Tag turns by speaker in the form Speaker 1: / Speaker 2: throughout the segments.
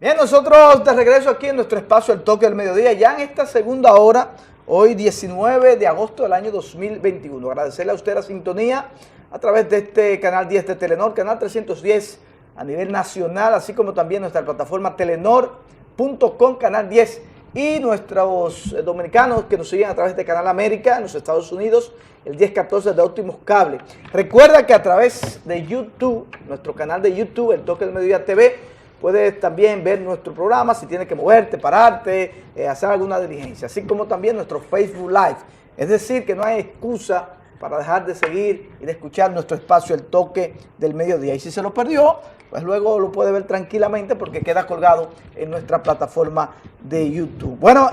Speaker 1: Bien, nosotros de regreso aquí en nuestro espacio El Toque del Mediodía, ya en esta segunda hora, hoy 19 de agosto del año 2021. Agradecerle a usted la sintonía a través de este canal 10 de Telenor, canal 310 a nivel nacional, así como también nuestra plataforma telenor.com, canal 10, y nuestros dominicanos que nos siguen a través de Canal América en los Estados Unidos, el 1014 de Optimus Cable. Recuerda que a través de YouTube, nuestro canal de YouTube, El Toque del Mediodía TV, puedes también ver nuestro programa si tienes que moverte, pararte, hacer alguna diligencia, así como también nuestro Facebook Live. Es decir, que no hay excusa para dejar de seguir y de escuchar nuestro espacio El Toque del Mediodía. Y si se lo perdió, pues luego lo puede ver tranquilamente porque queda colgado en nuestra plataforma de YouTube. Bueno,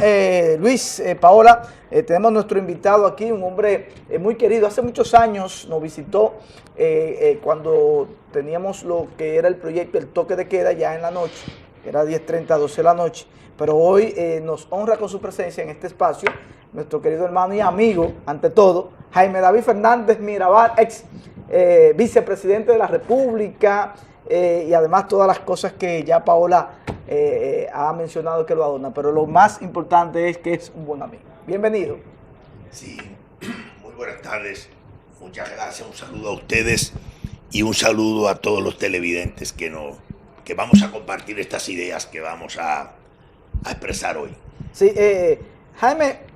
Speaker 1: Luis, Paola, tenemos nuestro invitado aquí, un hombre muy querido. Hace muchos años nos visitó cuando teníamos lo que era el proyecto El Toque de Queda ya en la noche, que era 10:30 a 12 de la noche. Pero hoy nos honra con su presencia en este espacio nuestro querido hermano y amigo, ante todo, Jaime David Fernández Mirabal, ex vicepresidente de la República, y además todas las cosas que ya Paola ha mencionado que lo adornan, pero lo más importante es que es un buen amigo. Bienvenido.
Speaker 2: Sí, muy buenas tardes, muchas gracias, un saludo a ustedes y un saludo a todos los televidentes que vamos a compartir estas ideas que vamos a expresar hoy.
Speaker 1: Sí, Jaime,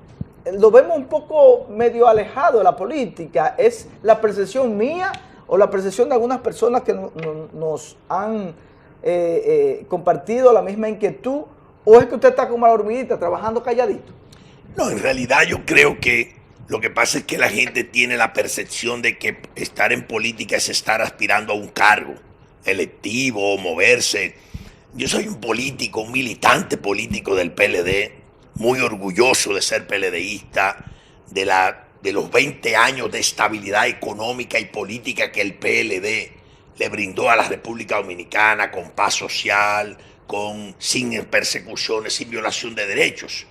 Speaker 1: lo vemos un poco medio alejado de la política. ¿Es la percepción mía o la percepción de algunas personas que nos han compartido la misma inquietud? ¿O es que usted está como la hormiguita trabajando calladito?
Speaker 2: No, en realidad yo creo que lo que pasa es que la gente tiene la percepción de que estar en política es estar aspirando a un cargo electivo, moverse. Yo soy un político, un militante político del PLD, muy orgulloso de ser PLDista, de los 20 años de estabilidad económica y política que el PLD le brindó a la República Dominicana, con paz social, sin persecuciones, sin violación de derechos.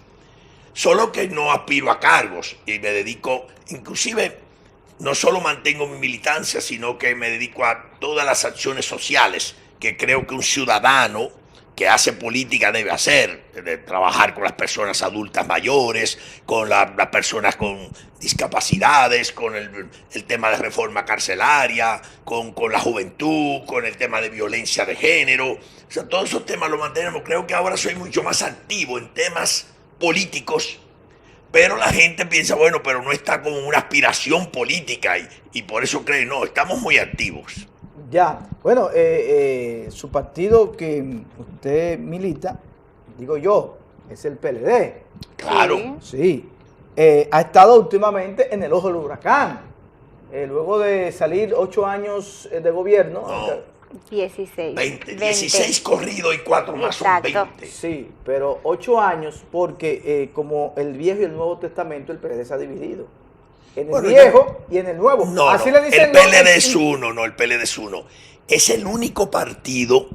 Speaker 2: Solo que no aspiro a cargos y me dedico, inclusive, no solo mantengo mi militancia, sino que me dedico a todas las acciones sociales que creo que un ciudadano que hace política debe hacer, de trabajar con las personas adultas mayores, con las personas con discapacidades, con el tema de reforma carcelaria, con la juventud, con el tema de violencia de género. O sea, todos esos temas los mantenemos. Creo que ahora soy mucho más activo en temas políticos, pero la gente piensa, bueno, pero no está como una aspiración política y por eso creen, no, estamos muy activos.
Speaker 1: Ya, bueno, su partido que usted milita, digo yo, es el PLD.
Speaker 2: Claro.
Speaker 1: Sí, ha estado últimamente en el ojo del huracán. Luego de salir 8 años de gobierno.
Speaker 2: No,
Speaker 3: 16.
Speaker 2: 20, 16 corridos y 4 más son 20.
Speaker 1: Sí, pero 8 años porque como el Viejo y el Nuevo Testamento, el PLD se ha dividido. En el Viejo y en el Nuevo.
Speaker 2: No,
Speaker 1: así
Speaker 2: no,
Speaker 1: le dicen,
Speaker 2: el PLD es uno, no, el PLD es uno. Es el único partido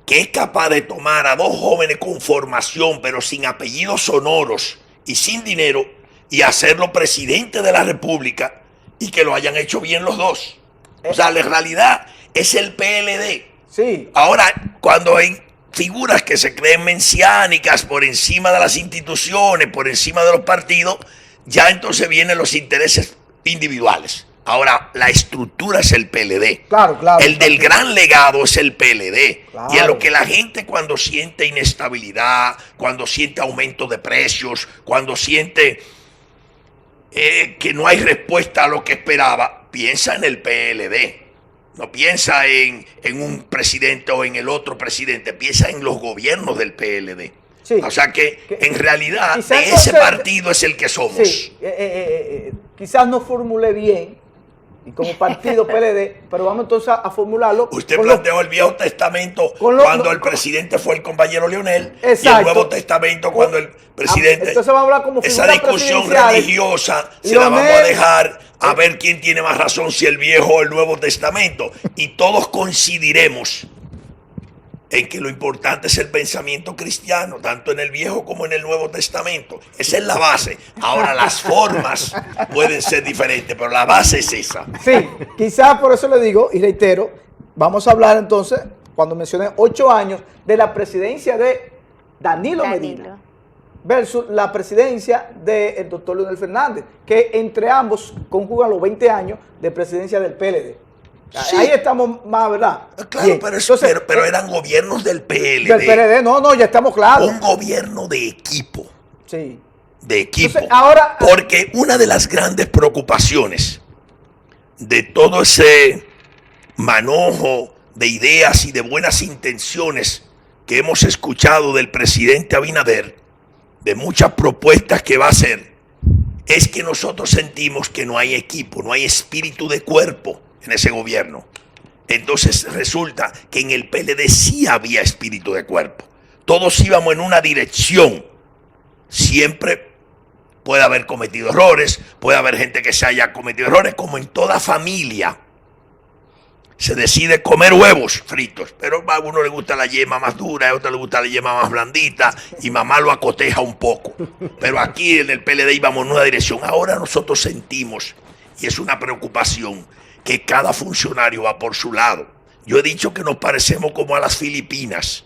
Speaker 2: que es capaz de tomar a dos jóvenes con formación, pero sin apellidos sonoros y sin dinero, y hacerlo presidente de la República y que lo hayan hecho bien los dos. O sea, la realidad es el PLD.
Speaker 1: Sí.
Speaker 2: Ahora, cuando hay figuras que se creen mesiánicas por encima de las instituciones, por encima de los partidos, ya entonces vienen los intereses individuales. Ahora, la estructura es el PLD.
Speaker 1: Claro, claro.
Speaker 2: El del gran legado es el PLD.
Speaker 1: Claro.
Speaker 2: Y en lo que la gente cuando siente inestabilidad, cuando siente aumento de precios, cuando siente que no hay respuesta a lo que esperaba, piensa en el PLD. No piensa en un presidente o en el otro presidente, piensa en los gobiernos del PLD. Sí. O sea que en realidad de ese partido es el que somos.
Speaker 1: Sí, quizás no formulé bien, y como partido PLD, pero vamos entonces a formularlo.
Speaker 2: Usted planteó el Viejo Testamento cuando el presidente fue el compañero Leonel, exacto, y el Nuevo Testamento cuando el presidente.
Speaker 1: Entonces vamos a hablar como
Speaker 2: esa discusión religiosa se la vamos a dejar a ver quién tiene más razón, si el Viejo o el Nuevo Testamento, y todos coincidiremos en que lo importante es el pensamiento cristiano, tanto en el Viejo como en el Nuevo Testamento. Esa es la base. Ahora las formas pueden ser diferentes, pero la base es esa.
Speaker 1: Sí, quizás por eso le digo y reitero, vamos a hablar entonces cuando mencioné 8 años de la presidencia de Danilo Medina versus la presidencia del doctor Leonel Fernández, que entre ambos conjugan los 20 años de presidencia del PLD. Sí. Ahí estamos más, ¿verdad?
Speaker 2: Claro, pero eran gobiernos del PLD.
Speaker 1: Del PLD, no, ya estamos claros.
Speaker 2: Un gobierno de equipo.
Speaker 1: Sí.
Speaker 2: De equipo.
Speaker 1: Entonces, ahora,
Speaker 2: porque una de las grandes preocupaciones de todo ese manojo de ideas y de buenas intenciones que hemos escuchado del presidente Abinader, de muchas propuestas que va a hacer, es que nosotros sentimos que no hay equipo, no hay espíritu de cuerpo en ese gobierno. Entonces resulta que en el PLD sí había espíritu de cuerpo. Todos íbamos en una dirección. Siempre puede haber cometido errores, puede haber gente que se haya cometido errores, como en toda familia. Se decide comer huevos fritos, pero a uno le gusta la yema más dura, a otro le gusta la yema más blandita, y mamá lo acoteja un poco. Pero aquí en el PLD íbamos en una dirección. Ahora nosotros sentimos, y es una preocupación, que cada funcionario va por su lado. Yo he dicho que nos parecemos como a las Filipinas,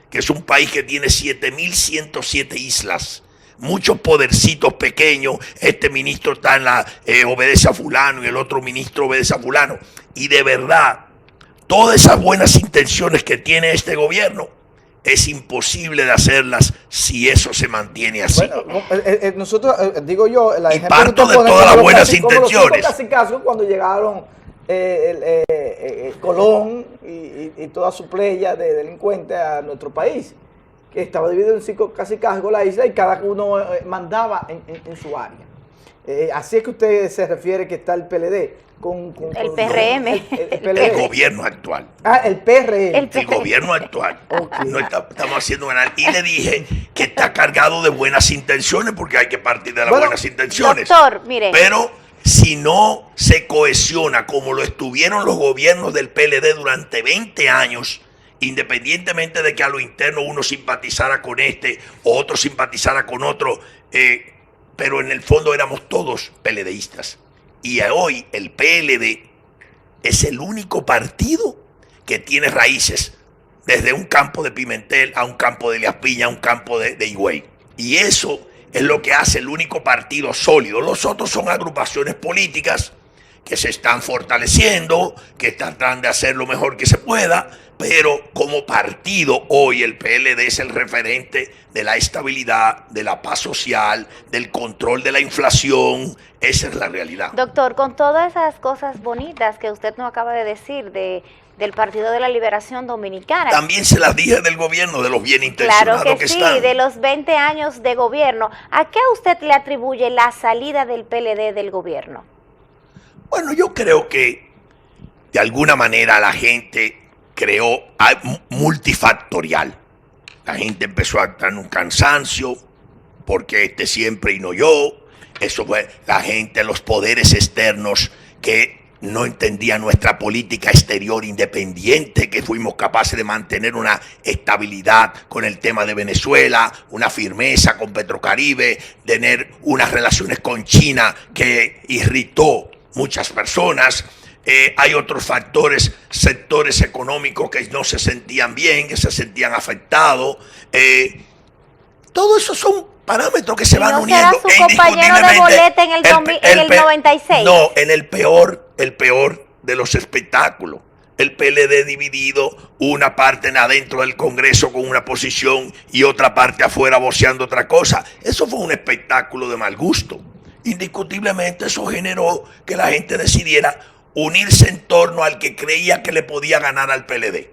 Speaker 2: que es un país que tiene 7.107 islas, muchos podercitos pequeños. Este ministro está en la obedece a fulano y el otro ministro obedece a fulano. Y de verdad, todas esas buenas intenciones que tiene este gobierno, es imposible de hacerlas si eso se mantiene así.
Speaker 1: Bueno, nosotros, digo yo,
Speaker 2: y parto de todas las buenas intenciones.
Speaker 1: Casi cuando llegaron Colón y toda su playa de delincuentes a nuestro país, que estaba dividido en 5 cacicazgos la isla y cada uno mandaba en su área. Así es que usted se refiere que está el PLD con
Speaker 3: el PRM.
Speaker 2: El gobierno actual.
Speaker 1: El PRM.
Speaker 2: El gobierno actual. Okay. No estamos haciendo ganar. Y le dije que está cargado de buenas intenciones, porque hay que partir de las buenas intenciones.
Speaker 3: Doctor, mire.
Speaker 2: Pero si no se cohesiona como lo estuvieron los gobiernos del PLD durante 20 años, independientemente de que a lo interno uno simpatizara con este o otro simpatizara con otro, pero en el fondo éramos todos PLDistas. Y hoy el PLD es el único partido que tiene raíces desde un campo de Pimentel a un campo de Elías Piña, a un campo de Higüey. Y eso es lo que hace el único partido sólido. Los otros son agrupaciones políticas que se están fortaleciendo, que están tratando de hacer lo mejor que se pueda, pero como partido hoy el PLD es el referente de la estabilidad, de la paz social, del control de la inflación. Esa es la realidad.
Speaker 3: Doctor, con todas esas cosas bonitas que usted nos acaba de decir del Partido de la Liberación Dominicana.
Speaker 2: También se las dije del gobierno, de los bien intencionados
Speaker 3: claro que sí, están. De los 20 años de gobierno. ¿A qué usted le atribuye la salida del PLD del gobierno?
Speaker 2: Bueno, yo creo que de alguna manera la gente creó multifactorial. La gente empezó a estar en un cansancio, porque este siempre y no yo. Eso fue la gente, los poderes externos que no entendían nuestra política exterior independiente, que fuimos capaces de mantener una estabilidad con el tema de Venezuela, una firmeza con Petrocaribe, tener unas relaciones con China que irritó muchas personas. Hay otros factores, sectores económicos que no se sentían bien, que se sentían afectados. Todo eso son parámetros que se van uniendo.
Speaker 3: ¿No será su compañero de boleta en el 96?
Speaker 2: No, en el peor de los espectáculos. El PLD dividido, una parte adentro del Congreso con una posición y otra parte afuera voceando otra cosa. Eso fue un espectáculo de mal gusto. Indiscutiblemente eso generó que la gente decidiera unirse en torno al que creía que le podía ganar al PLD.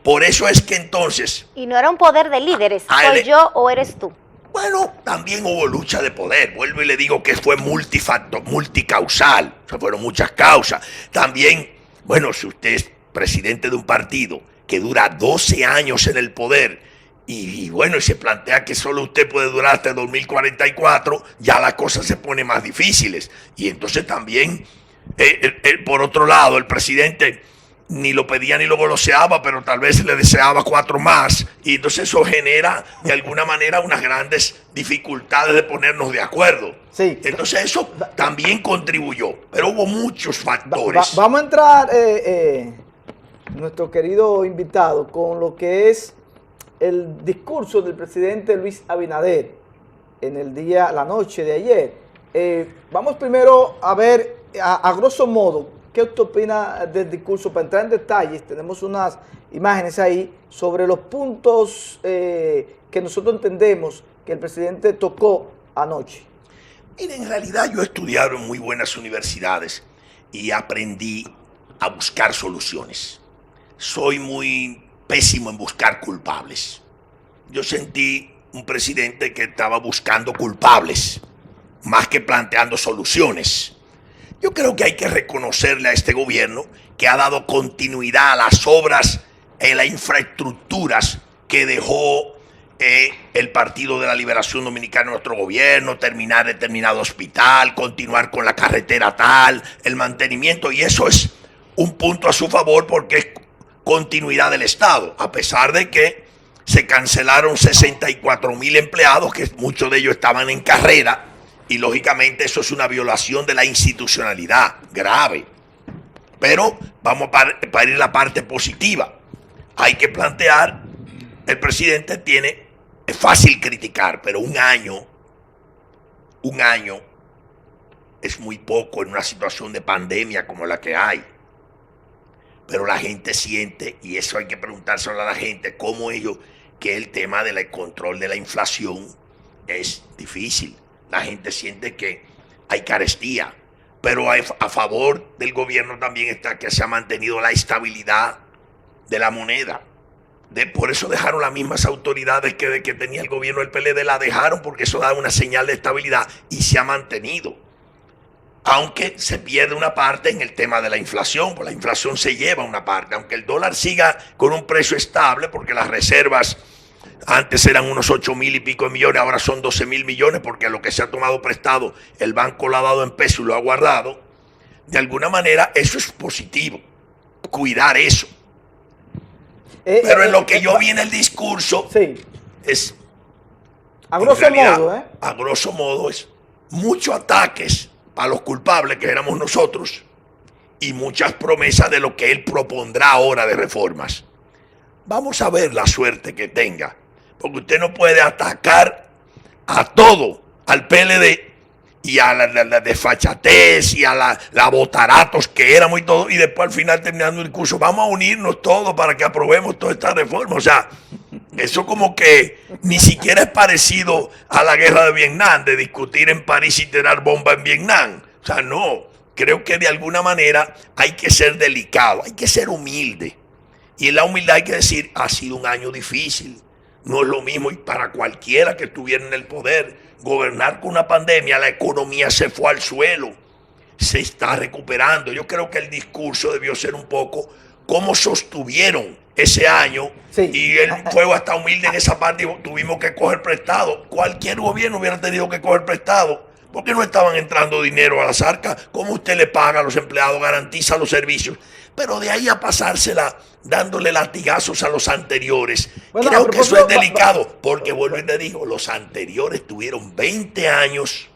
Speaker 2: Por eso es que entonces...
Speaker 3: Y no era un poder de líderes, ¿soy yo o eres tú?
Speaker 2: Bueno, también hubo lucha de poder. Vuelvo y le digo que fue multicausal. O sea, fueron muchas causas. También, bueno, si usted es presidente de un partido que dura 12 años en el poder y bueno, y se plantea que solo usted puede durar hasta 2044, ya las cosas se ponen más difíciles. Y entonces también, por otro lado, el presidente ni lo pedía ni lo goloseaba, pero tal vez le deseaba 4 más, y entonces eso genera de alguna manera unas grandes dificultades de ponernos de acuerdo.
Speaker 1: Sí.
Speaker 2: Entonces eso también contribuyó, pero hubo muchos factores.
Speaker 1: Vamos a entrar nuestro querido invitado con lo que es el discurso del presidente Luis Abinader en la noche de ayer. Vamos primero a ver, a grosso modo, ¿qué usted opina del discurso? Para entrar en detalles, tenemos unas imágenes ahí sobre los puntos que nosotros entendemos que el presidente tocó anoche.
Speaker 2: Miren, en realidad yo he estudiado en muy buenas universidades y aprendí a buscar soluciones. Soy muy pésimo en buscar culpables. Yo sentí un presidente que estaba buscando culpables, más que planteando soluciones. Yo creo que hay que reconocerle a este gobierno que ha dado continuidad a las obras en las infraestructuras que dejó el Partido de la Liberación Dominicana, nuestro gobierno, terminar determinado hospital, continuar con la carretera tal, el mantenimiento, y eso es un punto a su favor porque es continuidad del Estado, a pesar de que se cancelaron 64,000 empleados, que muchos de ellos estaban en carrera, y lógicamente eso es una violación de la institucionalidad grave. Pero vamos para ir a la parte positiva. Hay que plantear, el presidente es fácil criticar, pero un año es muy poco en una situación de pandemia como la que hay. Pero la gente siente, y eso hay que preguntárselo a la gente, cómo ellos, que el tema del control de la inflación es difícil. La gente siente que hay carestía, pero a favor del gobierno también está que se ha mantenido la estabilidad de la moneda. Por eso dejaron las mismas autoridades que tenía el gobierno del PLD, la dejaron porque eso da una señal de estabilidad y se ha mantenido. Aunque se pierde una parte en el tema de la inflación, pues la inflación se lleva una parte, aunque el dólar siga con un precio estable, porque las reservas antes eran unos 8,000 y pico de millones, ahora son 12,000 millones, porque lo que se ha tomado prestado, el banco lo ha dado en peso y lo ha guardado. De alguna manera eso es positivo, cuidar eso. Pero en lo que yo vi en el discurso,
Speaker 1: sí,
Speaker 2: es,
Speaker 1: a grosso modo,
Speaker 2: a grosso modo, es muchos ataques a los culpables que éramos nosotros y muchas promesas de lo que él propondrá ahora de reformas. Vamos a ver la suerte que tenga, porque usted no puede atacar a todo, al PLD y a la desfachatez y a la botaratos que éramos y todo, y después al final terminando el discurso, vamos a unirnos todos para que aprobemos toda esta reforma. O sea, eso como que ni siquiera es parecido a la guerra de Vietnam, de discutir en París y tirar bomba en Vietnam. O sea, no, creo que de alguna manera hay que ser delicado, hay que ser humilde. Y en la humildad hay que decir, ha sido un año difícil. No es lo mismo y para cualquiera que estuviera en el poder. Gobernar con una pandemia, la economía se fue al suelo, se está recuperando. Yo creo que el discurso debió ser un poco cómo sostuvieron ese año, sí. Y él fue hasta humilde en esa parte y tuvimos que coger prestado. Cualquier gobierno hubiera tenido que coger prestado, porque no estaban entrando dinero a las arcas. ¿Cómo usted le paga a los empleados, garantiza los servicios? Pero de ahí a pasársela dándole latigazos a los anteriores, bueno, creo que eso es delicado, porque vuelvo y te digo, los anteriores tuvieron 20 años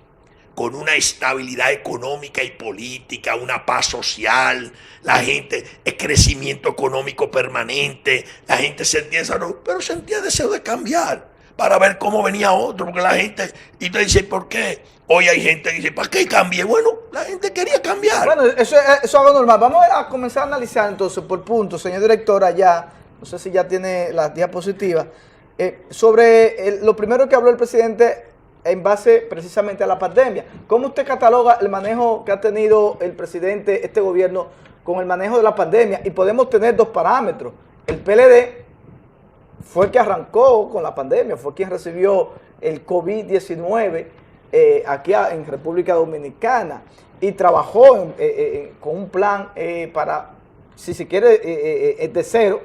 Speaker 2: con una estabilidad económica y política, una paz social, la gente, el crecimiento económico permanente, la gente sentía eso, pero sentía deseo de cambiar para ver cómo venía otro, porque la gente, y te dice, ¿por qué? Hoy hay gente que dice, ¿para qué cambie? Bueno, la gente quería cambiar.
Speaker 1: Bueno, eso es algo normal. Vamos a comenzar a analizar entonces por puntos, señor director, allá, no sé si ya tiene las diapositivas, sobre lo primero que habló el presidente en base precisamente a la pandemia. ¿Cómo usted cataloga el manejo que ha tenido el presidente, este gobierno, con el manejo de la pandemia? Y podemos tener dos parámetros. El PLD fue el que arrancó con la pandemia, fue quien recibió el COVID-19 aquí en República Dominicana y trabajó con un plan para, si se quiere, de cero,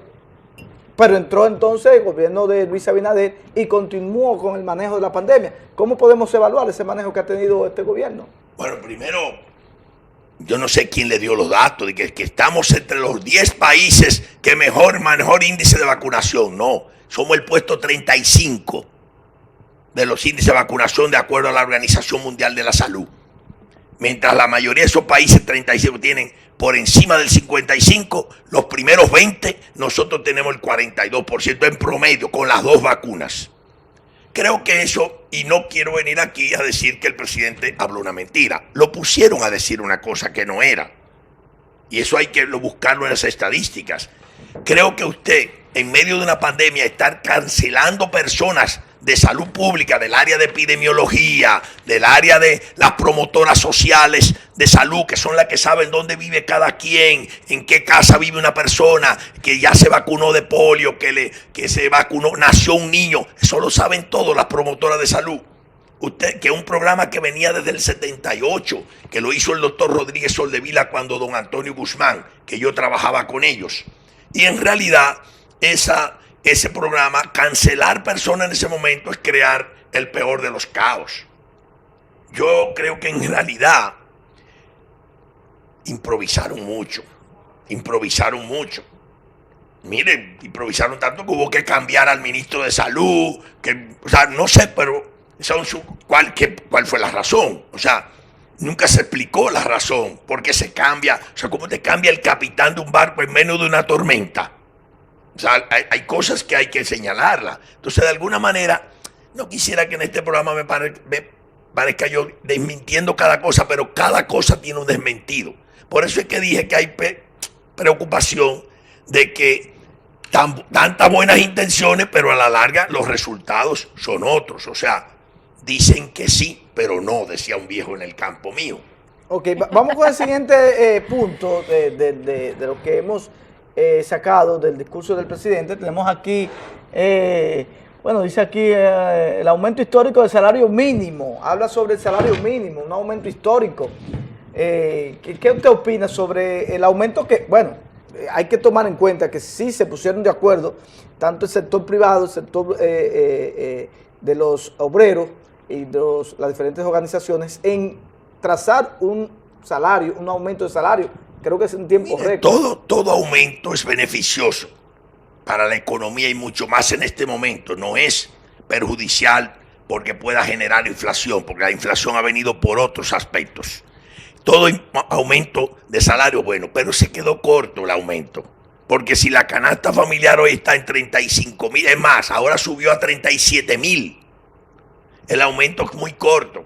Speaker 1: pero entró entonces el gobierno de Luis Abinader y continuó con el manejo de la pandemia. ¿Cómo podemos evaluar ese manejo que ha tenido este gobierno?
Speaker 2: Bueno, primero, yo no sé quién le dio los datos de que estamos entre los 10 países que mejor índice de vacunación. No, somos el puesto 35 de los índices de vacunación de acuerdo a la Organización Mundial de la Salud. Mientras la mayoría de esos países 35 tienen por encima del 55, los primeros 20, nosotros tenemos el 42% en promedio con las 2 vacunas. Creo que eso, y no quiero venir aquí a decir que el presidente habló una mentira, lo pusieron a decir una cosa que no era. Y eso hay que buscarlo en las estadísticas. Creo que usted, en medio de una pandemia, estar cancelando personas de salud pública, del área de epidemiología, del área de las promotoras sociales de salud, que son las que saben dónde vive cada quien, en qué casa vive una persona, que ya se vacunó de polio, que se vacunó, nació un niño, eso lo saben todas las promotoras de salud. Usted, que es un programa que venía desde el 78, que lo hizo el doctor Rodríguez Soldevila cuando don Antonio Guzmán, que yo trabajaba con ellos. Y en realidad, ese programa, cancelar personas en ese momento es crear el peor de los caos. Yo creo que en realidad improvisaron mucho. Miren, improvisaron tanto que hubo que cambiar al ministro de Salud, no sé, pero ¿cuál fue la razón? O sea, nunca se explicó la razón, por qué se cambia, o sea, cómo te cambia el capitán de un barco en menos de una tormenta. O sea, hay cosas que hay que señalarlas. Entonces, de alguna manera, no quisiera que en este programa me parezca yo desmintiendo cada cosa, pero cada cosa tiene un desmentido. Por eso es que dije que hay preocupación de que tantas buenas intenciones, pero a la larga los resultados son otros. O sea, dicen que sí, pero no, decía un viejo en el campo mío.
Speaker 1: Ok, vamos con el siguiente punto de lo que hemos sacado del discurso del presidente. Tenemos aquí, dice aquí el aumento histórico del salario mínimo. Habla sobre el salario mínimo, un aumento histórico. ¿Qué usted opina sobre el aumento que, hay que tomar en cuenta que sí se pusieron de acuerdo, tanto el sector privado, el sector de los obreros y las diferentes organizaciones en trazar un salario, un aumento de salario? Creo que es en tiempo récord.
Speaker 2: Todo aumento es beneficioso para la economía y mucho más en este momento. No es perjudicial porque pueda generar inflación, porque la inflación ha venido por otros aspectos. Todo aumento de salario, bueno, pero se quedó corto el aumento. Porque si la canasta familiar hoy está en 35,000, es más, ahora subió a 37,000. El aumento es muy corto.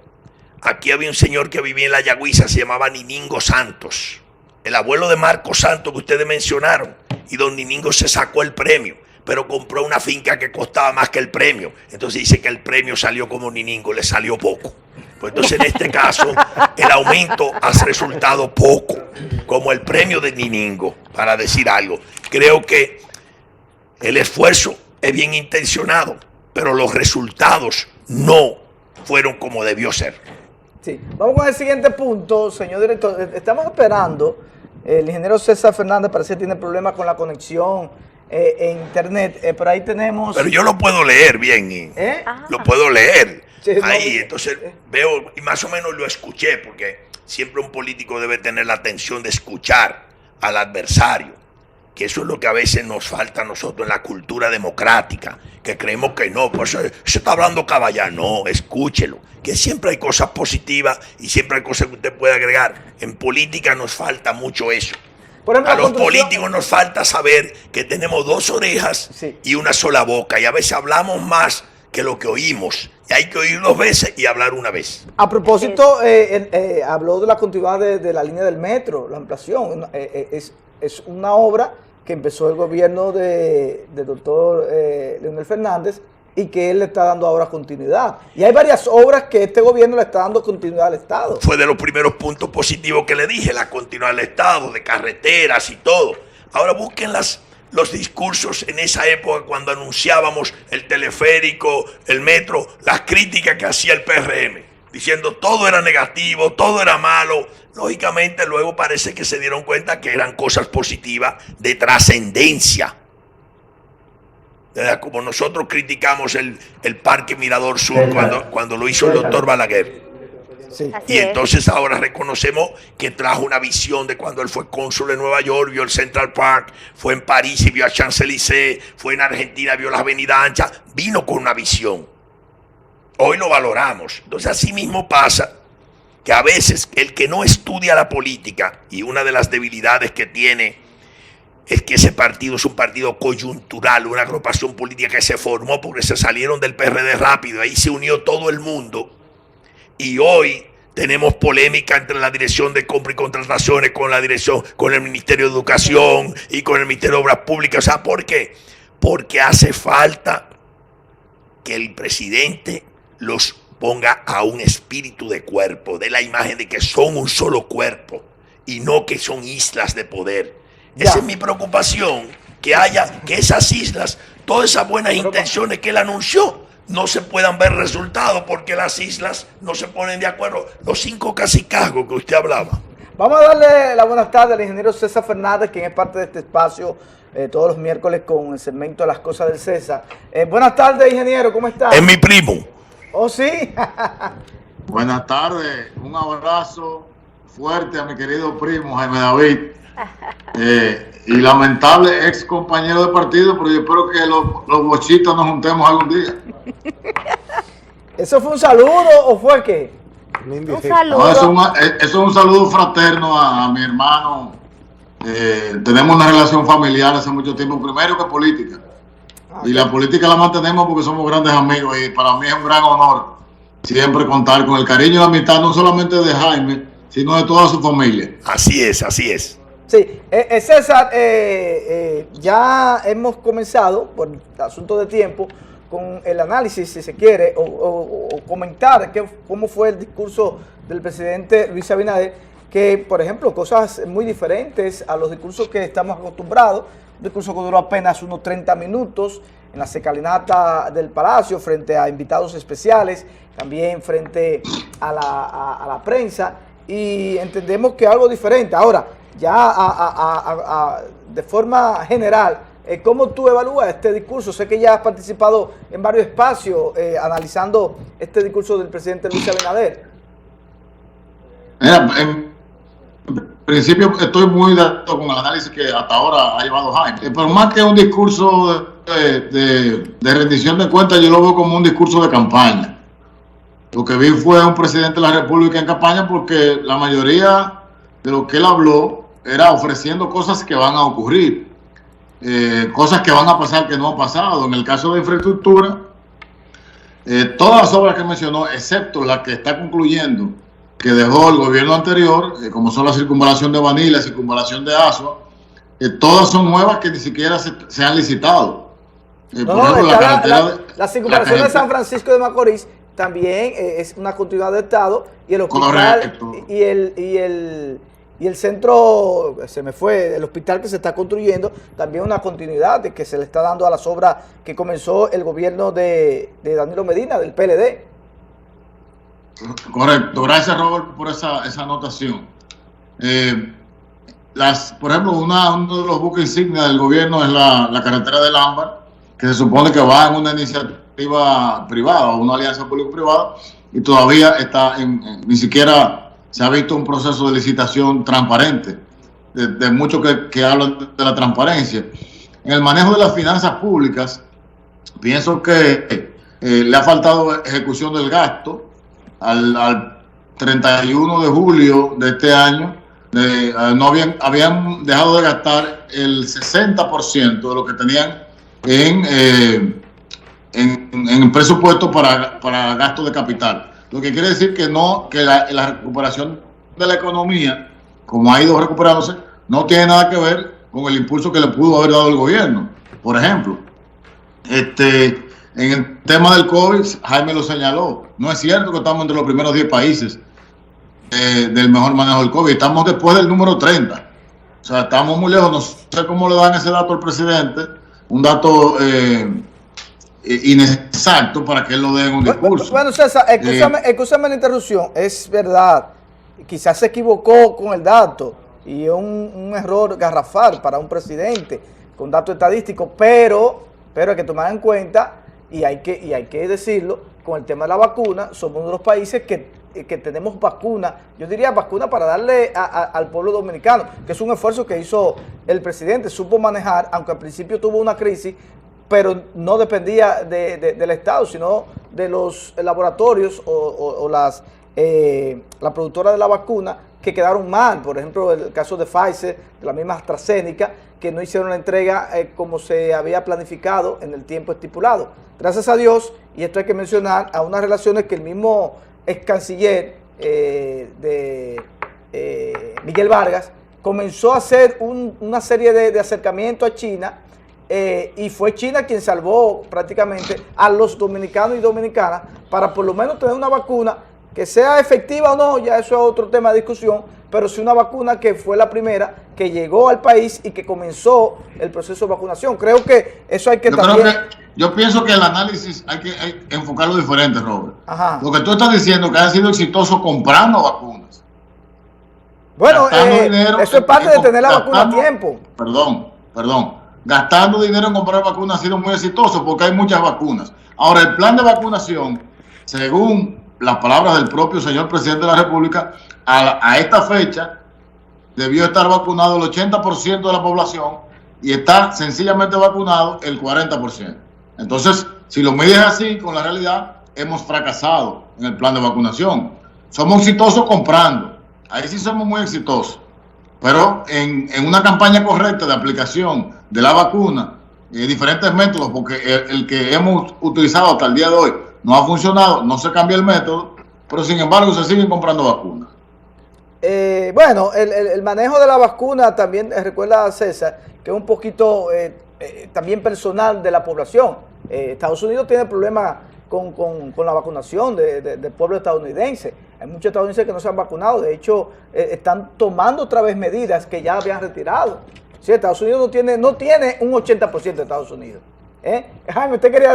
Speaker 2: Aquí había un señor que vivía en La Yagüiza, se llamaba Niningo Santos. El abuelo de Marcos Santos que ustedes mencionaron, y don Niningo se sacó el premio, pero compró una finca que costaba más que el premio. Entonces dice que el premio salió como Niningo, le salió poco. Pues entonces en este caso el aumento ha resultado poco, como el premio de Niningo, para decir algo. Creo que el esfuerzo es bien intencionado, pero los resultados no fueron como debió ser.
Speaker 1: Sí, vamos con el siguiente punto, señor director. Estamos esperando. El ingeniero César Fernández parece que tiene problemas con la conexión en internet, pero ahí tenemos...
Speaker 2: Pero yo lo puedo leer bien, lo puedo leer. Sí, ahí, entonces veo, y más o menos lo escuché, porque siempre un político debe tener la atención de escuchar al adversario, que eso es lo que a veces nos falta a nosotros en la cultura democrática, que creemos que no, pues se está hablando caballá, no, escúchelo, que siempre hay cosas positivas y siempre hay cosas que usted puede agregar. En política nos falta mucho eso. Por ejemplo, a los políticos nos falta saber que tenemos 2 orejas y una sola boca, y a veces hablamos más que lo que oímos, y hay que oír 2 veces y hablar una vez.
Speaker 1: A propósito, habló de la continuidad de la línea del metro, la ampliación, es una obra que empezó el gobierno del doctor Leonel Fernández y que él le está dando ahora continuidad. Y hay varias obras que este gobierno le está dando continuidad al Estado.
Speaker 2: Fue de los primeros puntos positivos que le dije, la continuidad del Estado, de carreteras y todo. Ahora busquen los discursos en esa época cuando anunciábamos el teleférico, el metro, las críticas que hacía el PRM, diciendo todo era negativo, todo era malo. Lógicamente luego parece que se dieron cuenta que eran cosas positivas de trascendencia. Como nosotros criticamos el Parque Mirador Sur cuando lo hizo el doctor Balaguer.
Speaker 1: Sí.
Speaker 2: Y entonces ahora reconocemos que trajo una visión de cuando él fue cónsul en Nueva York, vio el Central Park, fue en París y vio a Champs-Élysées, fue en Argentina, vio las avenidas anchas, vino con una visión. Hoy lo valoramos. Entonces así mismo pasa que a veces el que no estudia la política, y una de las debilidades que tiene es que ese partido es un partido coyuntural, una agrupación política que se formó porque se salieron del PRD rápido, ahí se unió todo el mundo, y hoy tenemos polémica entre la Dirección de Compra y Contrataciones con la dirección, con el Ministerio de Educación y con el Ministerio de Obras Públicas. O sea, ¿por qué? Porque hace falta que el presidente los ponga a un espíritu de cuerpo, de la imagen de que son un solo cuerpo y no que son islas de poder. Esa es mi preocupación, que esas islas, todas esas buenas intenciones que él anunció, no se puedan ver resultados porque las islas no se ponen de acuerdo. Los 5 cacicazgos que usted hablaba.
Speaker 1: Vamos a darle la buenas tardes al ingeniero César Fernández, quien es parte de este espacio todos los miércoles con el segmento de las cosas del César. Buenas tardes, ingeniero, ¿cómo está?
Speaker 2: Es mi primo.
Speaker 1: ¿Oh, sí?
Speaker 4: Buenas tardes, un abrazo fuerte a mi querido primo Jaime David. Y lamentable ex compañero de partido, pero yo espero que los bochitos nos juntemos algún día.
Speaker 1: ¿Eso fue un saludo o fue qué?
Speaker 3: Un saludo.
Speaker 4: No, eso es un saludo fraterno a mi hermano. Tenemos una relación familiar hace mucho tiempo, primero que política. Y la política la mantenemos porque somos grandes amigos y para mí es un gran honor siempre contar con el cariño y la amistad no solamente de Jaime, sino de toda su familia.
Speaker 2: Así es, así es.
Speaker 1: Sí, César, ya hemos comenzado, por asunto de tiempo, con el análisis, si se quiere, o comentar cómo fue el discurso del presidente Luis Abinader, que, por ejemplo, cosas muy diferentes a los discursos que estamos acostumbrados, un discurso que duró apenas unos 30 minutos en la secalinata del Palacio, frente a invitados especiales, también frente a la prensa, y entendemos que algo diferente. Ahora, ya de forma general, ¿cómo tú evalúas este discurso? Sé que ya has participado en varios espacios analizando este discurso del presidente Luis Abinader.
Speaker 4: En principio estoy muy de acuerdo con el análisis que hasta ahora ha llevado Jaime, pero más que un discurso de rendición de cuentas, yo lo veo como un discurso de campaña. Lo que vi fue un presidente de la República en campaña porque la mayoría de lo que él habló era ofreciendo cosas que van a ocurrir, cosas que van a pasar que no han pasado. En el caso de infraestructura, todas las obras que mencionó, excepto la que está concluyendo, que dejó el gobierno anterior, como son la circunvalación de Baní, la circunvalación de Asua, todas son nuevas que ni siquiera se han licitado.
Speaker 1: Por ejemplo, la circunvalación de San Francisco de Macorís también es una continuidad de Estado, y el hospital y el centro, se me fue, el hospital que se está construyendo, también una continuidad de que se le está dando a las obras que comenzó el gobierno de Danilo Medina, del PLD.
Speaker 4: Correcto, gracias Robert por esa anotación. Por ejemplo, uno de los buques insignia del gobierno es la carretera del Ámbar, que se supone que va en una iniciativa privada o una alianza público-privada, y todavía ni siquiera se ha visto un proceso de licitación transparente, de muchos que hablan de la transparencia. En el manejo de las finanzas públicas, pienso que le ha faltado ejecución del gasto. Al 31 de julio de este año, no habían dejado de gastar el 60% de lo que tenían en presupuesto para gasto de capital. Lo que quiere decir que la recuperación de la economía, como ha ido recuperándose, no tiene nada que ver con el impulso que le pudo haber dado el gobierno. Por ejemplo, en el tema del COVID, Jaime lo señaló, no es cierto que estamos entre los primeros 10 países del mejor manejo del COVID, estamos después del número 30. O sea, estamos muy lejos, no sé cómo le dan ese dato al presidente, un dato inexacto para que él lo dé en un discurso.
Speaker 1: Bueno, César, escúchame la interrupción, es verdad, quizás se equivocó con el dato y es un error garrafal para un presidente con datos estadísticos, pero hay que tomar en cuenta, y hay que decirlo, con el tema de la vacuna, somos uno de los países que tenemos vacuna, yo diría vacuna para darle al pueblo dominicano, que es un esfuerzo que hizo el presidente, supo manejar, aunque al principio tuvo una crisis, pero no dependía del Estado, sino de los laboratorios o las la productora de la vacuna, que quedaron mal. Por ejemplo, el caso de Pfizer, de la misma AstraZeneca, que no hicieron la entrega como se había planificado en el tiempo estipulado. Gracias a Dios, y esto hay que mencionar, a unas relaciones que el mismo ex canciller Miguel Vargas comenzó a hacer una serie de acercamientos a China, y fue China quien salvó prácticamente a los dominicanos y dominicanas para por lo menos tener una vacuna que sea efectiva o no, ya eso es otro tema de discusión, pero sí una vacuna que fue la primera que llegó al país y que comenzó el proceso de vacunación. Creo que eso hay que
Speaker 4: yo pienso que el análisis hay que enfocarlo diferente, Robert.
Speaker 1: Ajá.
Speaker 4: Lo que tú estás diciendo que han sido exitosos comprando vacunas.
Speaker 1: Bueno, eso es parte de tener la vacuna a tiempo.
Speaker 4: Perdón. Gastando dinero en comprar vacunas ha sido muy exitoso porque hay muchas vacunas. Ahora, el plan de vacunación, según las palabras del propio señor presidente de la República, a esta fecha debió estar vacunado el 80% de la población y está sencillamente vacunado el 40%. Entonces, si lo mides así con la realidad, hemos fracasado en el plan de vacunación. Somos exitosos comprando, ahí sí somos muy exitosos, pero en una campaña correcta de aplicación de la vacuna, diferentes métodos, porque el que hemos utilizado hasta el día de hoy no ha funcionado, no se cambia el método, pero sin embargo se siguen comprando vacunas.
Speaker 1: Bueno, el manejo de la vacuna también, recuerda a César, que es un poquito también personal de la población. Estados Unidos tiene problemas con la vacunación del pueblo estadounidense. Hay muchos estadounidenses que no se han vacunado, de hecho están tomando otra vez medidas que ya habían retirado. Sí, Estados Unidos no tiene un 80% de Estados Unidos. Jaime, usted quería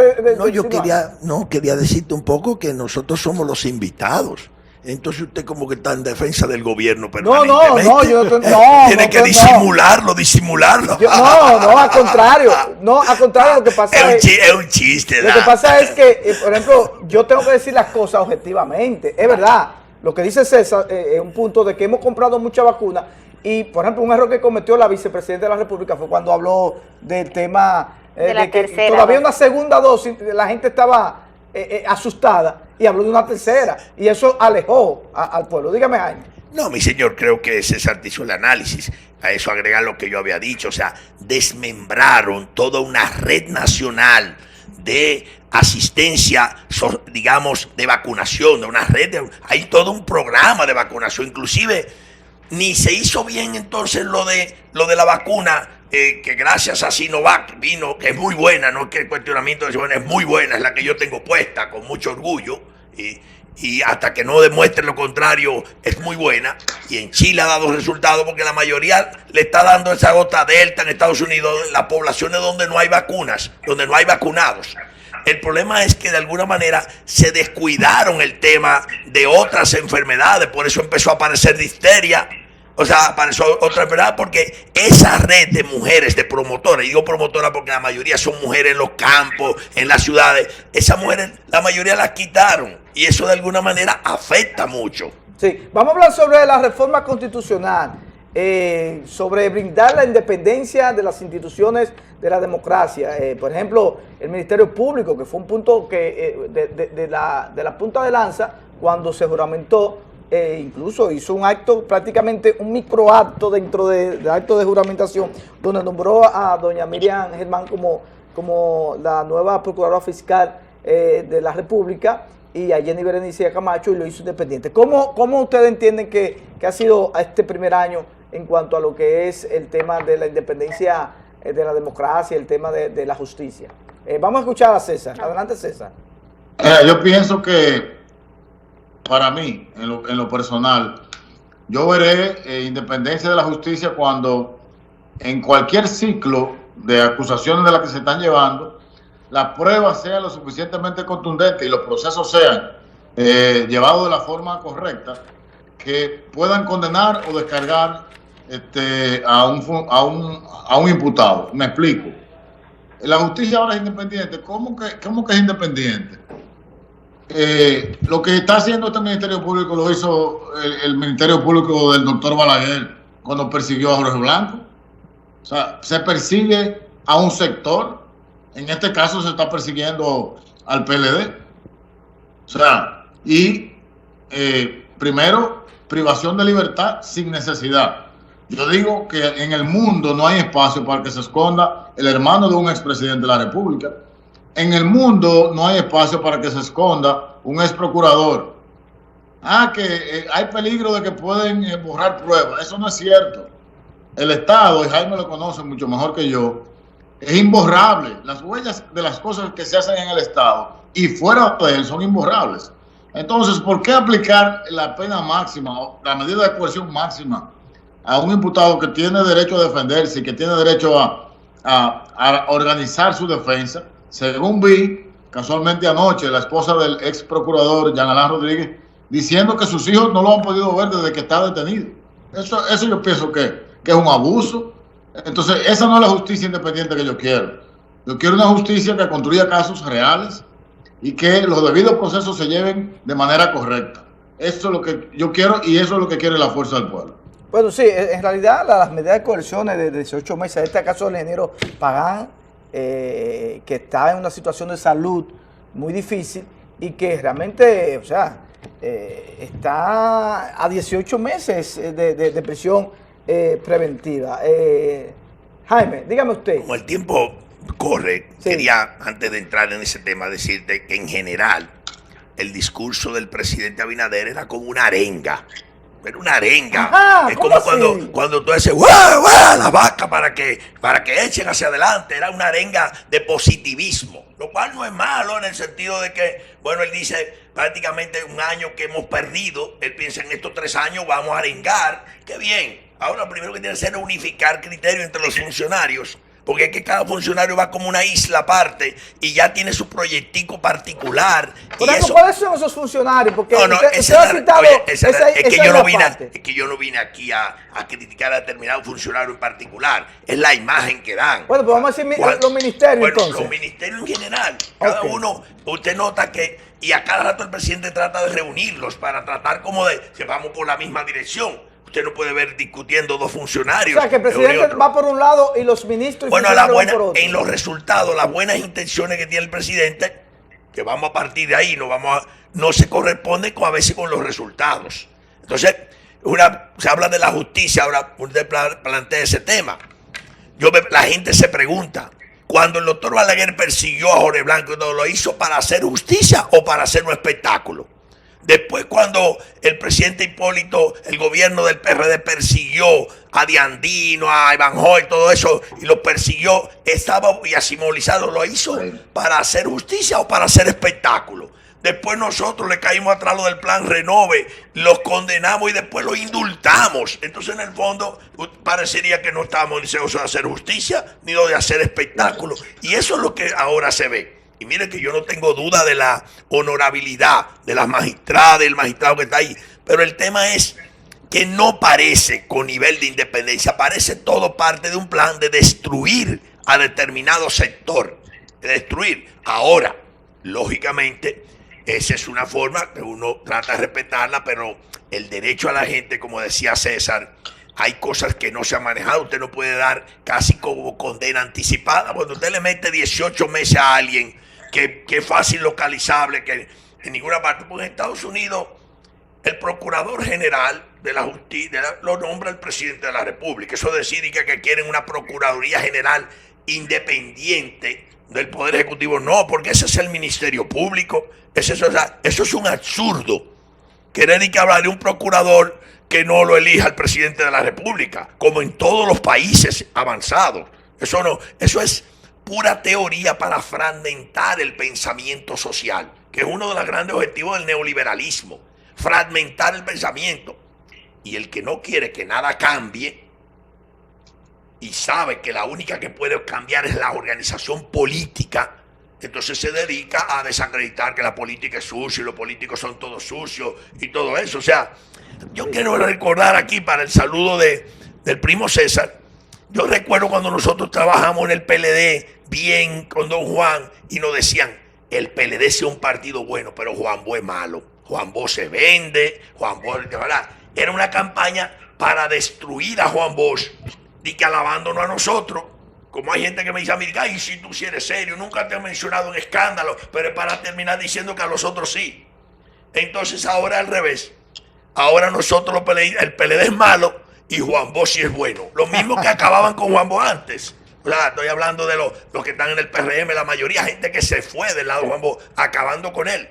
Speaker 2: quería decirte un poco que nosotros somos los invitados. Entonces usted como que está en defensa del gobierno permanentemente. Tiene que disimularlo.
Speaker 1: Al contrario. Lo que pasa
Speaker 2: es un chiste.
Speaker 1: Lo que pasa es que, por ejemplo, yo tengo que decir las cosas objetivamente. Es verdad, lo que dice César es un punto de que hemos comprado mucha vacuna y, por ejemplo, un error que cometió la vicepresidenta de la República fue cuando habló del tema de que todavía una segunda dosis, la gente estaba asustada y habló de una tercera y eso alejó al pueblo. Dígame, Jaime.
Speaker 2: No, mi señor, creo que César hizo el análisis. A eso agregar lo que yo había dicho, o sea, desmembraron toda una red nacional de asistencia, digamos, de vacunación, de una red, hay todo un programa de vacunación, inclusive ni se hizo bien entonces lo de la vacuna, que gracias a Sinovac vino, que es muy buena, no es que el cuestionamiento de es muy buena, es la que yo tengo puesta con mucho orgullo, y hasta que no demuestre lo contrario es muy buena, y en Chile ha dado resultados porque la mayoría le está dando esa gota delta en Estados Unidos, en las poblaciones donde no hay vacunas, donde no hay vacunados. El problema es que de alguna manera se descuidaron el tema de otras enfermedades, por eso empezó a aparecer difteria. O sea, apareció otra enfermedad porque esa red de mujeres, de promotoras, y digo promotoras porque la mayoría son mujeres en los campos, en las ciudades, esas mujeres, la mayoría las quitaron y eso de alguna manera afecta mucho.
Speaker 1: Sí, vamos a hablar sobre la reforma constitucional, sobre brindar la independencia de las instituciones de la democracia. Por ejemplo, el Ministerio Público, que fue un punto que de la punta de lanza cuando se juramentó. Incluso hizo un acto, prácticamente un microacto dentro del acto de juramentación, donde nombró a doña Miriam Germán como la nueva procuradora fiscal de la República y a Jenny Berenice Camacho, y lo hizo independiente. ¿Cómo ustedes entienden que ha sido a este primer año en cuanto a lo que es el tema de la independencia de la democracia, el tema de la justicia? Vamos a escuchar a César. Adelante, César.
Speaker 4: Yo pienso que para mí, en lo personal, yo veré independencia de la justicia cuando en cualquier ciclo de acusaciones de las que se están llevando, las pruebas sean lo suficientemente contundentes y los procesos sean llevados de la forma correcta, que puedan condenar o descargar a un imputado. Me explico. La justicia ahora es independiente. ¿Cómo que es independiente? Lo que está haciendo este Ministerio Público lo hizo el Ministerio Público del doctor Balaguer cuando persiguió a Jorge Blanco. O sea, se persigue a un sector, en este caso se está persiguiendo al PLD. O sea, y primero, privación de libertad sin necesidad. Yo digo que en el mundo no hay espacio para que se esconda el hermano de un expresidente de la República. En el mundo no hay espacio para que se esconda un ex procurador. Que hay peligro de que pueden borrar pruebas. Eso no es cierto. El Estado, y Jaime lo conoce mucho mejor que yo, es imborrable. Las huellas de las cosas que se hacen en el Estado y fuera de él son imborrables. Entonces, ¿por qué aplicar la pena máxima, o la medida de coerción máxima a un imputado que tiene derecho a defenderse y que tiene derecho a organizar su defensa? Según vi, casualmente anoche, la esposa del ex procurador, Jean Alain Rodríguez, diciendo que sus hijos no lo han podido ver desde que está detenido. Eso yo pienso que es un abuso. Entonces, esa no es la justicia independiente que yo quiero. Yo quiero una justicia que construya casos reales y que los debidos procesos se lleven de manera correcta. Eso es lo que yo quiero y eso es lo que quiere la fuerza del pueblo.
Speaker 1: Bueno, sí, en realidad las medidas de coerción de 18 meses, en este caso del ingeniero Pagán, que está en una situación de salud muy difícil y que realmente, o sea, está a 18 meses de prisión preventiva. Jaime, dígame usted.
Speaker 2: Como el tiempo corre,
Speaker 1: sí, quería,
Speaker 2: antes de entrar en ese tema, decirte que en general el discurso del presidente Abinader era como una arenga. Era una arenga.
Speaker 1: Ajá,
Speaker 2: es como cuando tú dices, ¡guau, guau! La vaca para que echen hacia adelante. Era una arenga de positivismo, lo cual no es malo en el sentido de que, bueno, él dice prácticamente un año que hemos perdido. Él piensa en estos 3 años vamos a arengar. ¡Qué bien! Ahora lo primero que tiene que hacer es unificar criterios entre los funcionarios. Porque es que cada funcionario va como una isla aparte y ya tiene su proyectico particular.
Speaker 1: Por ejemplo, ¿cuáles son esos funcionarios? Porque
Speaker 2: es que yo no vine aquí a criticar a determinado funcionario en particular. Es la imagen que dan.
Speaker 1: Bueno, pues vamos a decir los ministerios entonces.
Speaker 2: Los ministerios en general. Cada uno, usted nota que, y a cada rato el presidente trata de reunirlos para tratar como de que vamos por la misma dirección. Usted no puede ver discutiendo 2 funcionarios.
Speaker 1: O sea, que el presidente va por un lado y los ministros y
Speaker 2: funcionarios
Speaker 1: van por otro.
Speaker 2: En los resultados, las buenas intenciones que tiene el presidente, que vamos a partir de ahí, no se corresponde a veces con los resultados. Entonces, se habla de la justicia, ahora usted plantea ese tema. La gente se pregunta, cuando el doctor Balaguer persiguió a Jorge Blanco, ¿lo hizo para hacer justicia o para hacer un espectáculo? Después, cuando el presidente Hipólito, el gobierno del PRD persiguió a Diandino, a Ivanhoe, todo eso, y lo persiguió, estaba y asimilizado, ¿lo hizo para hacer justicia o para hacer espectáculo? Después nosotros le caímos atrás lo del plan Renove, los condenamos y después los indultamos. Entonces, en el fondo, parecería que no estábamos deseosos de hacer justicia ni de hacer espectáculo. Y eso es lo que ahora se ve. Y mire que yo no tengo duda de la honorabilidad de las magistradas, del magistrado que está ahí. Pero el tema es que no parece con nivel de independencia, parece todo parte de un plan de destruir a determinado sector. De destruir. Ahora, lógicamente, esa es una forma que uno trata de respetarla, pero el derecho a la gente, como decía César, hay cosas que no se han manejado. Usted no puede dar casi como condena anticipada. Cuando usted le mete 18 meses a alguien que es fácil localizable, que en ninguna parte, porque en Estados Unidos el procurador general de la justicia lo nombra el presidente de la República. Eso decide que quieren una procuraduría general independiente del Poder Ejecutivo. No, porque ese es el Ministerio Público. Eso es un absurdo. Querer que hablar de un procurador que no lo elija el presidente de la República, como en todos los países avanzados. Eso es pura teoría para fragmentar el pensamiento social, que es uno de los grandes objetivos del neoliberalismo, fragmentar el pensamiento. Y el que no quiere que nada cambie y sabe que la única que puede cambiar es la organización política, entonces se dedica a desacreditar que la política es sucia y los políticos son todos sucios y todo eso. O sea, yo quiero recordar aquí para el saludo del primo César. Yo recuerdo cuando nosotros trabajamos en el PLD bien con don Juan y nos decían, el PLD es un partido bueno, pero Juan Bo es malo. Juan Bo se vende, Juan Bo... Era una campaña para destruir a Juan Bosch y que alabándonos a nosotros. Como hay gente que me dice a mí, ay, si tú sí eres serio, nunca te he mencionado un escándalo, pero es para terminar diciendo que a los otros sí. Entonces ahora al revés. Ahora nosotros los PLD, el PLD es malo y Juan Bosch sí es bueno. Lo mismo que acababan con Juan Bosch antes. O sea, estoy hablando de los que están en el PRM, la mayoría gente que se fue del lado de Juan Bosch, acabando con él.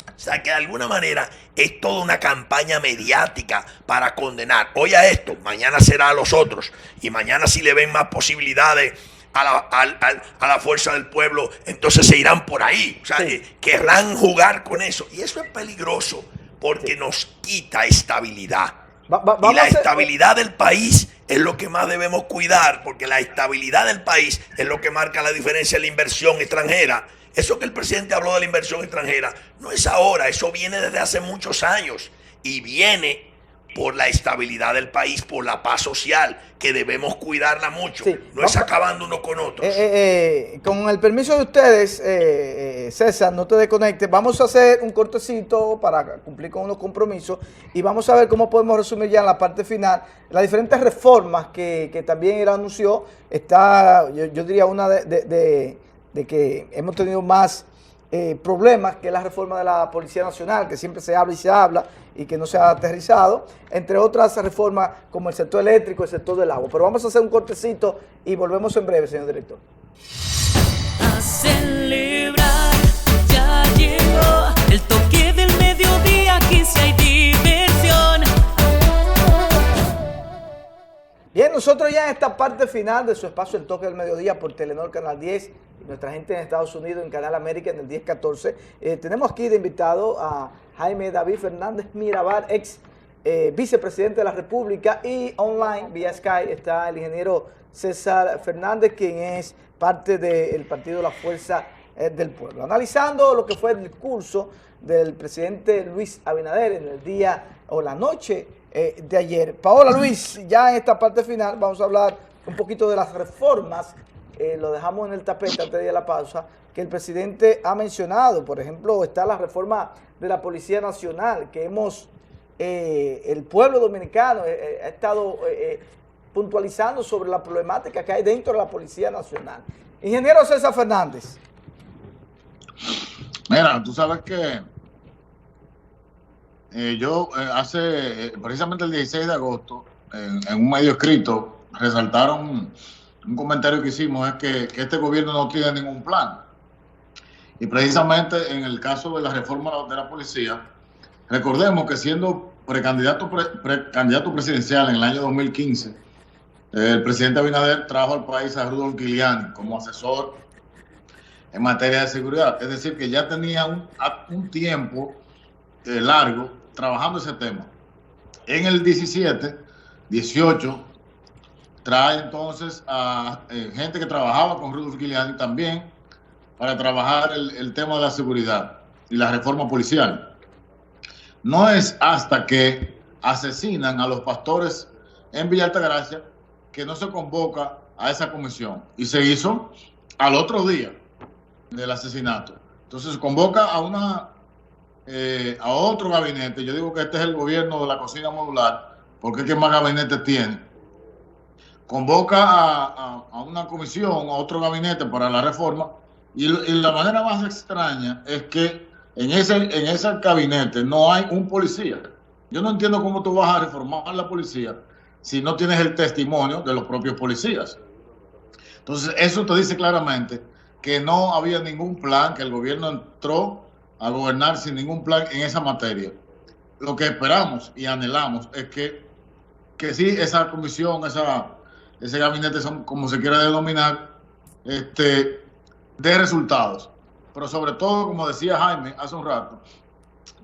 Speaker 2: O sea, que de alguna manera es toda una campaña mediática para condenar. Hoy a esto, mañana será a los otros. Y mañana si le ven más posibilidades a la fuerza del pueblo, entonces se irán por ahí. O sea, querrán jugar con eso. Y eso es peligroso porque nos quita estabilidad. Y la estabilidad del país es lo que más debemos cuidar, porque la estabilidad del país es lo que marca la diferencia en la inversión extranjera. Eso que el presidente habló de la inversión extranjera no es ahora, eso viene desde hace muchos años y viene por la estabilidad del país, por la paz social, que debemos cuidarla mucho. Sí, no es acabando uno con otros.
Speaker 1: Con el permiso de ustedes, César, no te desconectes, vamos a hacer un cortecito para cumplir con unos compromisos y vamos a ver cómo podemos resumir ya en la parte final las diferentes reformas que también él anunció. Está, yo diría, una de que hemos tenido más problemas, que es la reforma de la Policía Nacional, que siempre se habla y se habla y que no se ha aterrizado, entre otras reformas como el sector eléctrico, el sector del agua. Pero vamos a hacer un cortecito y volvemos en breve, señor director.
Speaker 5: A celebrar, ya llegó el toque del mediodía, aquí sí hay diversión.
Speaker 1: Bien, nosotros ya en esta parte final de su espacio El Toque del Mediodía por Telenor Canal 10 y nuestra gente en Estados Unidos en Canal América en el 1014, tenemos aquí de invitado a Jaime David Fernández Mirabal, ex vicepresidente de la República, y online vía Skype está el ingeniero César Fernández, quien es parte del partido La Fuerza del Pueblo. Analizando lo que fue el discurso del presidente Luis Abinader en el día o la noche de ayer. Paola, Luis, ya en esta parte final vamos a hablar un poquito de las reformas, lo dejamos en el tapete antes de ir a la pausa, que el presidente ha mencionado. Por ejemplo, está la reforma de la Policía Nacional, que el pueblo dominicano ha estado puntualizando sobre la problemática que hay dentro de la Policía Nacional. Ingeniero César Fernández.
Speaker 4: Mira, tú sabes que yo hace precisamente el 16 de agosto, en un medio escrito, resaltaron un comentario que hicimos, es que este gobierno no tiene ningún plan. Y precisamente en el caso de la reforma de la policía, recordemos que siendo precandidato presidencial en el año 2015, el presidente Abinader trajo al país a Rudolph Giuliani como asesor en materia de seguridad. Es decir, que ya tenía un tiempo largo trabajando ese tema. En el 17, 18, trae entonces a gente que trabajaba con Rudolph Giuliani también para trabajar el tema de la seguridad y la reforma policial. No es hasta que asesinan a los pastores en Villa Altagracia que no se convoca a esa comisión, y se hizo al otro día del asesinato. Entonces se convoca a otro gabinete. Yo digo que este es el gobierno de la cocina modular, porque es que más gabinetes tiene. Convoca a una comisión, a otro gabinete para la reforma, y la manera más extraña es que en ese gabinete no hay un policía. Yo no entiendo cómo tú vas a reformar la policía si no tienes el testimonio de los propios policías. Entonces eso te dice claramente que no había ningún plan, que el gobierno entró a gobernar sin ningún plan en esa materia. Lo que esperamos y anhelamos es que sí, esa comisión, ese gabinete, como se quiera denominar, dé resultados. Pero sobre todo, como decía Jaime hace un rato,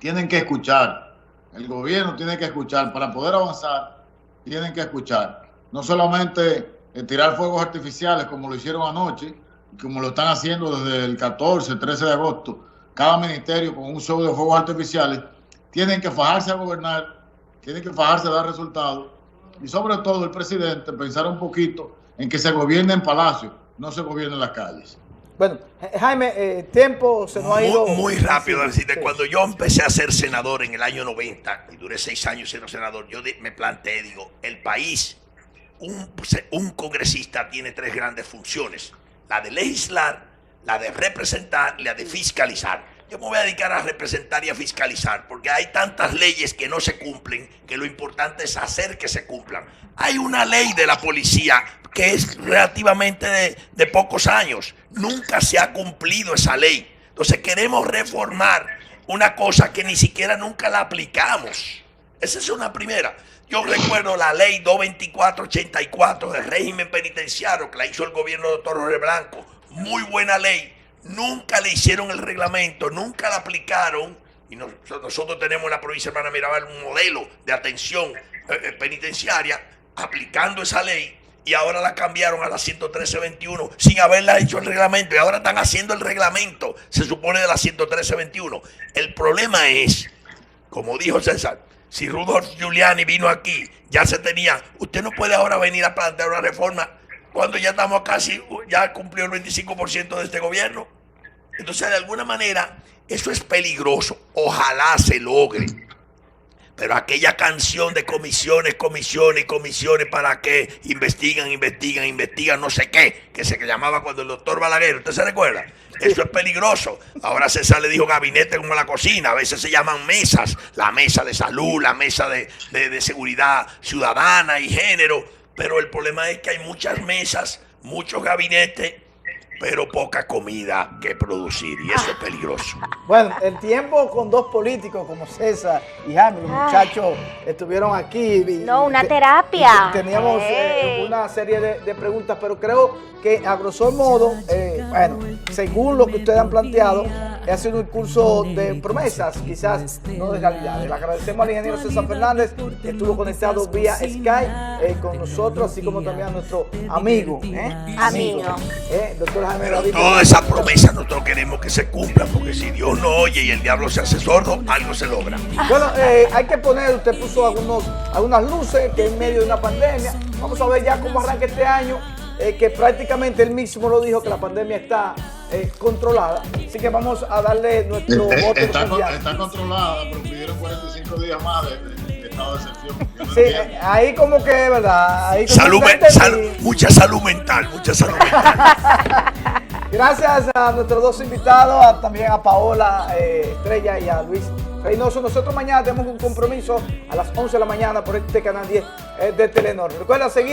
Speaker 4: tienen que escuchar. El gobierno tiene que escuchar. Para poder avanzar, tienen que escuchar. No solamente tirar fuegos artificiales como lo hicieron anoche, como lo están haciendo desde el 14, 13 de agosto, cada ministerio con un show de fuegos artificiales. Tienen que fajarse a gobernar, tienen que fajarse a dar resultados, y sobre todo el presidente pensar un poquito en que se gobierne en palacio, no se gobierne en las calles.
Speaker 1: Bueno, Jaime, tiempo se nos ha ido.
Speaker 2: Muy rápido, decirte, sí. Cuando yo empecé a ser senador en el año 90, y duré 6 años siendo senador, yo me planteé, digo, el país, un congresista tiene 3 grandes funciones: la de legislar, la de representar y la de fiscalizar. yo me voy a dedicar a representar y a fiscalizar, porque hay tantas leyes que no se cumplen, que lo importante es hacer que se cumplan. Hay una ley de la policía que es relativamente de pocos años. Nunca se ha cumplido esa ley. Entonces queremos reformar una cosa que ni siquiera nunca la aplicamos. Esa es una primera. Yo recuerdo la ley 224/84 del régimen penitenciario que la hizo el gobierno del doctor Jorge Blanco. Muy buena ley. Nunca le hicieron el reglamento, nunca la aplicaron. Y nosotros tenemos en la provincia de Hermana Mirabal un modelo de atención penitenciaria aplicando esa ley. Y ahora la cambiaron a la 113/21 sin haberla hecho el reglamento. Y ahora están haciendo el reglamento, se supone, de la 113/21. El problema es, como dijo César, si Rudolph Giuliani vino aquí, ya se tenía. Usted no puede ahora venir a plantear una reforma cuando ya estamos casi, ya cumplió el 25% de este gobierno. Entonces, de alguna manera, eso es peligroso. Ojalá se logre. Pero aquella canción de comisiones para que investigan, no sé qué, que se llamaba cuando el doctor Balaguer, ¿usted se recuerda? Eso es peligroso. Ahora César le dijo gabinete como la cocina, a veces se llaman mesas, la mesa de salud, la mesa de seguridad ciudadana y género, pero el problema es que hay muchas mesas, muchos gabinetes, pero poca comida que producir, y eso es peligroso.
Speaker 1: Bueno, el tiempo con dos políticos como César y Jaime, los muchachos estuvieron aquí.
Speaker 3: No, una terapia.
Speaker 1: Teníamos una serie de preguntas, pero creo que a grosso modo, bueno, según lo que ustedes han planteado, ha sido un curso de promesas, quizás no de realidades. Le agradecemos al ingeniero César Fernández, que estuvo conectado vía Skype con nosotros, así como también a nuestro amigo. Doctor Jaime David.
Speaker 2: Todas esas promesas nosotros queremos que se cumplan, porque si Dios no oye y el diablo se hace sordo, algo se logra.
Speaker 1: Bueno, hay que poner, usted puso algunas luces que en medio de una pandemia. Vamos a ver ya cómo arranca este año, que prácticamente él mismo lo dijo, que la pandemia está controlada. Así que vamos a darle nuestro voto de confianza.
Speaker 4: Está controlada, pero pidieron 45 días más de estado de excepción.
Speaker 1: Sí, ahí como que, ¿verdad? Ahí como
Speaker 2: mucha salud mental.
Speaker 1: Gracias a nuestros dos invitados, también a Paola Estrella y a Luis Reynoso. Nosotros mañana tenemos un compromiso a las 11 de la mañana por este canal 10 de Telenor. Recuerda seguir.